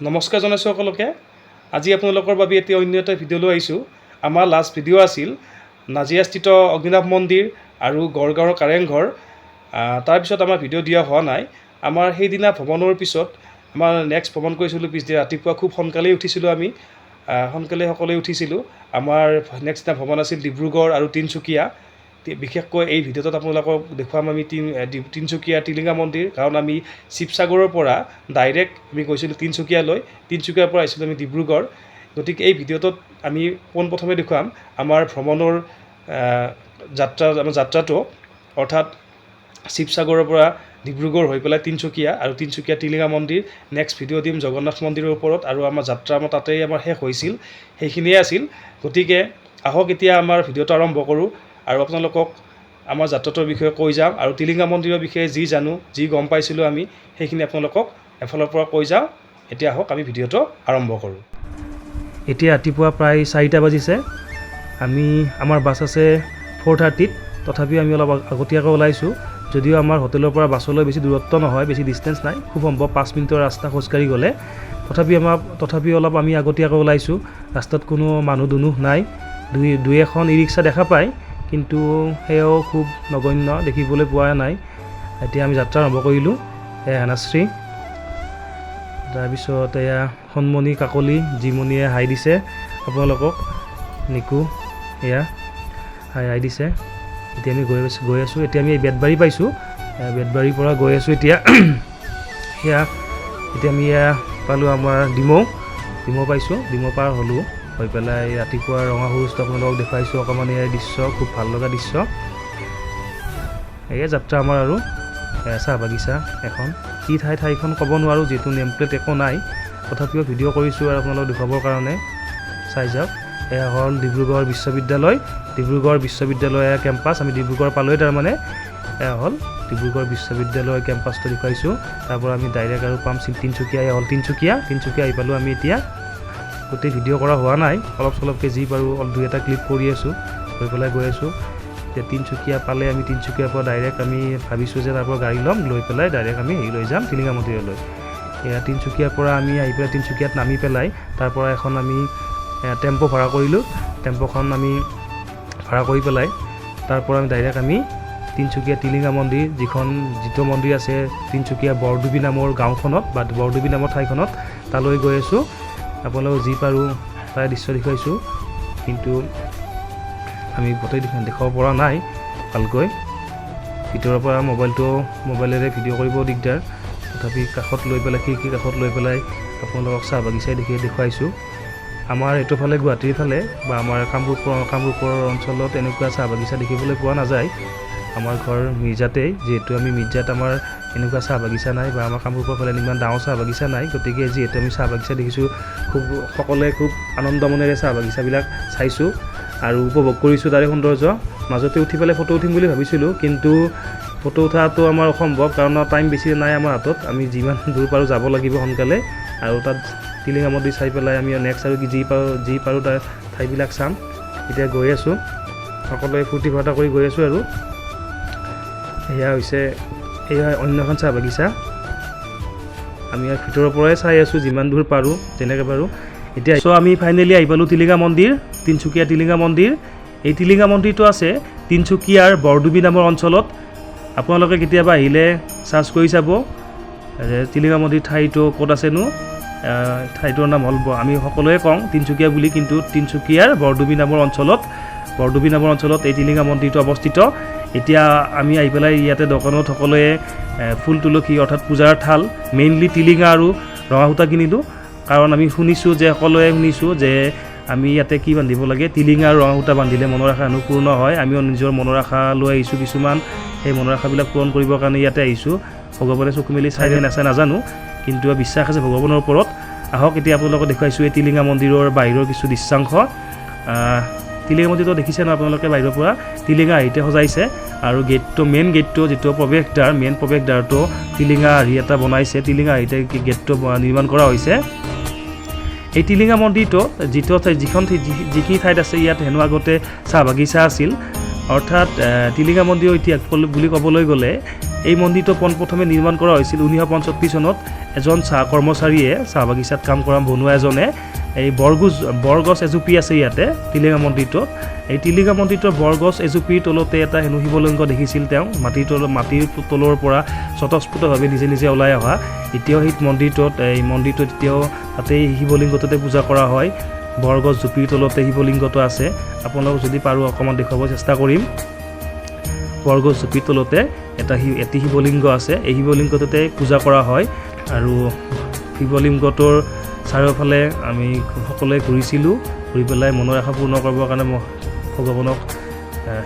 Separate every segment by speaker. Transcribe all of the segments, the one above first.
Speaker 1: নমস্কাৰ জনাইছোঁ সকলোকে। আজি আপোনালোকৰ বাবে এতিয়া অন্য এটা ভিডিঅ' লৈ আহিছোঁ। আমাৰ লাষ্ট ভিডিঅ' আছিল নাজিৰাস্থিত অগ্নিনাভ মন্দিৰ আৰু গড়গাঁৱৰ কাৰেংঘৰ। তাৰপিছত আমাৰ ভিডিঅ' দিয়া হোৱা নাই। আমাৰ সেইদিনা ভ্ৰমণৰ পিছত আমাৰ নেক্সট ভ্ৰমণ কৰিছিলোঁ পিছদিনা ৰাতিপুৱা খুব সোনকালেই উঠিছিলোঁ আমি। সোনকালে সকলোৱে উঠিছিলোঁ। আমাৰ নেক্সট দিনা ভ্ৰমণ আছিল ডিব্ৰুগড় আৰু তিনিচুকীয়া। বিশেষকৈ এই ভিডিঅ'টোত আপোনালোকক দেখুৱাম আমি তিনিচুকীয়া টিলিঙা মন্দিৰ, কাৰণ আমি শিৱসাগৰৰ পৰা ডাইৰেক্ট আমি গৈছিলোঁ তিনিচুকীয়ালৈ, তিনিচুকীয়াৰ পৰা আহিছিলোঁ আমি ডিব্ৰুগড়। গতিকে এই ভিডিঅ'টোত আমি পোনপ্ৰথমে দেখুৱাম আমাৰ ভ্ৰমণৰ যাত্ৰাটো, অৰ্থাৎ শিৱসাগৰৰ পৰা ডিব্ৰুগড় হৈ পেলাই তিনিচুকীয়া আৰু তিনিচুকীয়া টিলিঙা মন্দিৰ। নেক্সট ভিডিঅ' দিম জগন্নাথ মন্দিৰৰ ওপৰত, আৰু আমাৰ যাত্ৰা তাতেই আমাৰ শেষ হৈছিল, সেইখিনিয়ে আছিল। গতিকে আহক এতিয়া আমাৰ ভিডিঅ'টো আৰম্ভ কৰোঁ আৰু আপোনালোকক আমাৰ যাত্ৰাটোৰ বিষয়ে কৈ যাম, আৰু টিলিঙা মন্দিৰৰ বিষয়ে যি জানো, যি গম পাইছিলোঁ আমি, সেইখিনি আপোনালোকক এফালৰ পৰা কৈ যাওঁ। এতিয়া আহক আমি ভিডিঅ'টো আৰম্ভ কৰোঁ। এতিয়া ৰাতিপুৱা প্ৰায় 4টা বাজিছে। আমাৰ বাছ আছে 4:30ত, তথাপিও আমি অলপ আগতীয়াকৈ ওলাইছোঁ। যদিও আমাৰ হোটেলৰ পৰা বাছলৈ বেছি দূৰত্ব নহয়, বেছি ডিষ্টেঞ্চ নাই, খুব সম্ভৱ 5 মিনিটৰ ৰাস্তা খোজকাঢ়ি গ'লে। তথাপিও অলপ আমি আগতীয়াকৈ ওলাইছোঁ। ৰাস্তাত কোনো মানুহ দুনুহ নাই। দুই এখন ই ৰিক্সা দেখা পায়, কিন্তু সেয়াও খুব নগণ্য, দেখিবলৈ পোৱা নাই। এতিয়া আমি যাত্ৰা আৰম্ভ কৰিলোঁ। এয়া হেনাশ্ৰী, তাৰপিছত এয়া সন্মণি কাকলি, জিমণিয়ে হাই দিছে আপোনালোকক, নিকু এয়া হাই দিছে। এতিয়া আমি গৈ আছোঁ। এতিয়া আমি এই বেতবাৰী পাইছোঁ, বেতবাৰীৰ পৰা গৈ আছোঁ এতিয়া। সেয়া এতিয়া আমি পালোঁ আমাৰ ডিমৌ পাইছোঁ, ডিমৌ পাৰ হ'লোঁ। হৈ পেলাই ৰাতিপুৱা ৰঙা সৰুজটো আপোনালোকক দেখুৱাইছোঁ অকণমান। এয়া দৃশ্য, খুব ভাল লগা দৃশ্য। এয়া যাত্ৰা আমাৰ। আৰু চাহ বাগিচা এখন, কি ঠাইখন ক'ব নোৱাৰোঁ, যিহেতু নেম প্লেট একো নাই, তথাপিও ভিডিঅ' কৰিছোঁ আৰু আপোনালোকক দেখুৱাবৰ কাৰণে। চাই যাওক। এয়া হ'ল ডিব্ৰুগড় বিশ্ববিদ্যালয় কেম্পাছ। আমি ডিব্ৰুগড় পালোঁৱে তাৰমানে। এয়া হ'ল ডিব্ৰুগড় বিশ্ববিদ্যালয় কেম্পাছটো দেখুৱাইছোঁ। তাৰপৰা আমি ডাইৰেক্ট আৰু পাম তিনিচুকীয়া। এয়া হ'ল তিনিচুকীয়া আহি পালোঁ আমি এতিয়া। গোটেই ভিডিঅ' কৰা হোৱা নাই, অলপ চলপকৈ যি পাৰোঁ 2-এটা ক্লিপ কৰি আছোঁ, হৈ পেলাই গৈ আছোঁ। এতিয়া তিনিচুকীয়া পালে আমি তিনিচুকীয়াৰ পৰা ডাইৰেক্ট আমি ভাবিছোঁ যে তাৰ পৰা গাড়ী ল'ম, লৈ পেলাই ডাইৰেক্ট আমি লৈ যাম টিলিঙা মন্দিৰলৈ। এয়া তিনিচুকীয়াৰ পৰা আমি আহি পেলাই তিনিচুকীয়াত নামি পেলাই তাৰ পৰা এখন আমি টেম্পো ভাড়া কৰিলোঁ। টেম্পোখন আমি ভাড়া কৰি পেলাই তাৰ পৰা আমি ডাইৰেক্ট আমি তিনিচুকীয়া টিলিঙা মন্দিৰ, যিটো মন্দিৰ আছে তিনিচুকীয়া বৰডুবি নামৰ গাঁওখনত বা বৰডুবি নামৰ ঠাইখনত, তালৈ গৈ আছোঁ। আপোনালোকক যি পাৰোঁ তাৰে দৃশ্য দেখুৱাইছোঁ, কিন্তু আমি গোটেই দেখাব পৰা নাই ভালকৈ। ভিতৰৰ পৰা মোবাইলেৰে ভিডিঅ' কৰিব দিগদাৰ, তথাপি খিৰিকীৰ কাষত লৈ পেলাই আপোনালোকক চাহ বাগিচাই দেখুৱাইছোঁ। আমাৰ এইটো ফালে গুৱাহাটীৰ ফালে বা আমাৰ কামৰূপৰ অঞ্চলত এনেকুৱা চাহ বাগিচা দেখিবলৈ পোৱা নাযায়। আমাৰ ঘৰ মিৰ্জাতেই, যিহেতু আমি মিৰ্জাত আমাৰ এনেকুৱা চাহ বাগিচা নাই, বা আমাৰ কামৰূপৰ ফালে ইমান ডাঙৰ চাহ বাগিচা নাই। গতিকে যিহেতু আমি চাহ বাগিচা দেখিছোঁ, সকলোৱে খুব আনন্দ মনেৰে চাহ বাগিচাবিলাক চাইছোঁ আৰু উপভোগ কৰিছোঁ তাৰে সৌন্দৰ্য। মাজতে উঠি পেলাই ফটো উঠিম বুলি ভাবিছিলোঁ, কিন্তু ফটো উঠাটো আমাৰ অসম্ভৱ, কাৰণ টাইম বেছি নাই আমাৰ হাতত। আমি যিমান দূৰ পাৰোঁ যাব লাগিব সোনকালে, আৰু তাত টিলিঙা মন্দিৰ চাই পেলাই আমি নেক্সট আৰু যি পাৰোঁ তাৰ ঠাইবিলাক চাম। এতিয়া গৈ আছোঁ, সকলোৱে ফূৰ্তি ফাৰ্তা কৰি গৈ আছোঁ। আৰু এয়া অন্য এখন চাহ বাগিচা। আমি ইয়াৰ ভিতৰৰ পৰাই চাই আছোঁ যিমান দূৰ পাৰোঁ, যেনেকৈ পাৰোঁ। এতিয়া আমি ফাইনেলি আহি পালোঁ টিলিঙা মন্দিৰ, তিনিচুকীয়া টিলিঙা মন্দিৰ। এই টিলিঙা মন্দিৰটো আছে তিনিচুকীয়াৰ বৰডুবি নামৰ অঞ্চলত। আপোনালোকে কেতিয়াবা আহিলে চাৰ্চ কৰি চাব যে টিলিঙা মন্দিৰ ঠাইটো ক'ত আছেনো। ঠাইটোৰ নাম হ'ল, আমি সকলোৱে কওঁ তিনিচুকীয়া বুলি, কিন্তু তিনিচুকীয়াৰ বৰডুবি নামৰ অঞ্চলত এই টিলিঙা মন্দিৰটো অৱস্থিত। এতিয়া আমি আহি পেলাই ইয়াতে দোকানত সকলোৱে ফুল তুলসী, অৰ্থাৎ পূজাৰ থাল, মেইনলি টিলিঙা আৰু ৰঙা সূতা কিনিলোঁ। কাৰণ আমি সকলোৱে শুনিছোঁ যে আমি ইয়াতে কি বান্ধিব লাগে, টিলিঙা আৰু ৰঙা সূতা বান্ধিলে মনৰ আশা পূৰ্ণ হয়। আমিও নিজৰ মনৰ আশা লৈ আহিছোঁ কিছুমান, সেই মনৰ আশাবিলাক পূৰণ কৰিবৰ কাৰণে ইয়াতে আহিছোঁ। ভগৱানে চকু মেলি চাই নাচাই নাজানো, কিন্তু বিশ্বাস আছে ভগৱানৰ ওপৰত। আহক এতিয়া আপোনালোকক দেখুৱাইছোঁ এই টিলিঙা মন্দিৰৰ বাহিৰৰ কিছু দৃশ্যাংশ। টিলিঙা মন্দিৰটো দেখিছে ন আপোনালোকে, বাহিৰৰ পৰা টিলিঙা আৰ্হিতে সজাইছে, আৰু মেইন গেটটো যিটো মেইন প্ৰৱেশদ্বাৰটো টিলিঙা আৰ্হি এটা বনাইছে, টিলিঙা আৰ্হিতে গেটটো নিৰ্মাণ কৰা হৈছে। এই টিলিঙা মন্দিৰটো যিখিনি ঠাইত আছে, ইয়াত হেনো আগতে চাহ বাগিচা আছিল। অৰ্থাৎ টিলিঙা মন্দিৰৰ ইতিহাস বুলি ক'বলৈ গ'লে এই মন্দিৰটো পোনপ্ৰথমে নিৰ্মাণ কৰা হৈছিল 1965 চনত এজন চাহ কৰ্মচাৰীয়ে চাহ বাগিচাত কাম কৰা বনুৱা এজনে এই বৰগছ এজোপি আছে ইয়াতে টিলিঙা মন্দিৰটোত। এই টিলিঙা মন্দিৰটোৰ বৰগছ এজোপিৰ তলতে এটা হেনো শিৱলিংগ দেখিছিল তেওঁ, মাটিৰ তলৰ পৰা স্বতঃস্ফূৰ্তভাৱে নিজে নিজে ওলাই অহা। এতিয়াও সেই মন্দিৰটোত এতিয়াও তাতেই শিৱলিংগটোতে পূজা কৰা হয়। বৰগছ জুপিৰ তলতে শিৱলিংগটো আছে। আপোনালোক যদি পাৰোঁ অকণমান দেখুৱাব চেষ্টা কৰিম। বৰগছ জুপিৰ তলতে এটি শিৱলিংগ আছে। এই শিৱলিংগটোতে পূজা কৰা হয় আৰু শিৱলিংগটোৰ চাৰিওফালে আমি সকলোৱে ঘূৰিছিলোঁ। ঘূৰি পেলাই মনৰ আশা পূৰ্ণ কৰিবৰ কাৰণে মই ভগৱানক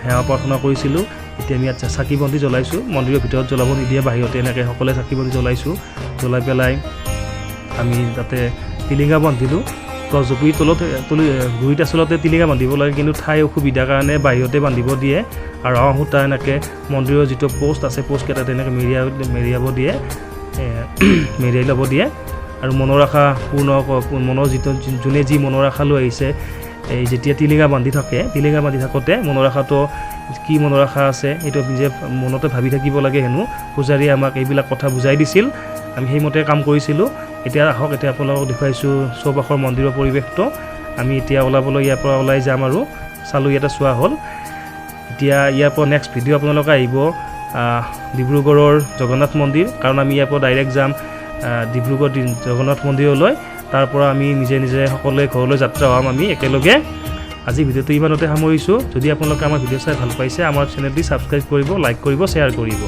Speaker 1: সেৱা প্ৰাৰ্থনা কৰিছিলোঁ। এতিয়া আমি ইয়াত চাকি বন্তি জ্বলাইছোঁ। মন্দিৰৰ ভিতৰত জ্বলাব নিদিয়ে, বাহিৰতে এনেকৈ সকলোৱে চাকি বন্তি জ্বলাইছোঁ। জ্বলাই পেলাই আমি তাতে টিলিঙা বান্ধিলোঁ। গছজোপিৰ তলত গুৰিত আচলতে টিলিঙা বান্ধিব লাগে, কিন্তু ঠাই অসুবিধাৰ কাৰণে বাহিৰতে বান্ধিব দিয়ে। আৰু ৰঙা সূতা এনেকৈ মন্দিৰৰ যিটো পোষ্ট আছে, পোষ্টকেইটা তেনেকৈ মেৰিয়াই ল'ব দিয়ে। আৰু মনৰ আশা যোনে যি মনৰ আশা লৈ আহিছে, এই যেতিয়া টিলিঙা বান্ধি থাকোঁতে মনৰ আশাটো কি মনৰ আশা আছে সেইটো নিজে মনতে ভাবি থাকিব লাগে হেনো। পূজাৰীয়ে আমাক এইবিলাক কথা বুজাই দিছিল, আমি সেইমতে কাম কৰিছিলোঁ। এতিয়া আহক, এতিয়া আপোনালোকক দেখুৱাইছোঁ চৌপাশৰ মন্দিৰৰ পৰিৱেশটো। আমি এতিয়া ইয়াৰ পৰা ওলাই যাম আৰু চালোঁ, ইয়াতে চোৱা হ'ল। এতিয়া ইয়াৰ পৰা নেক্সট ভিডিঅ' আপোনালোকে আহিব ডিব্ৰুগড়ৰ জগন্নাথ মন্দিৰ, কাৰণ আমি ইয়াৰ পৰা ডাইৰেক্ট যাম ডিব্ৰুগড় জগন্নাথ মন্দিৰলৈ। তাৰ পৰা আমি নিজে নিজে সকলোৱে ঘৰলৈ যাত্ৰা হ'ম আমি একেলগে। আজি ভিডিঅ'টো ইমানতে সামৰিছোঁ। যদি আপোনালোকে আমাৰ ভিডিঅ' চাই ভাল পাইছে, আমাৰ চেনেলটি ছাবস্ক্ৰাইব কৰিব, লাইক কৰিব, শ্বেয়াৰ কৰিব।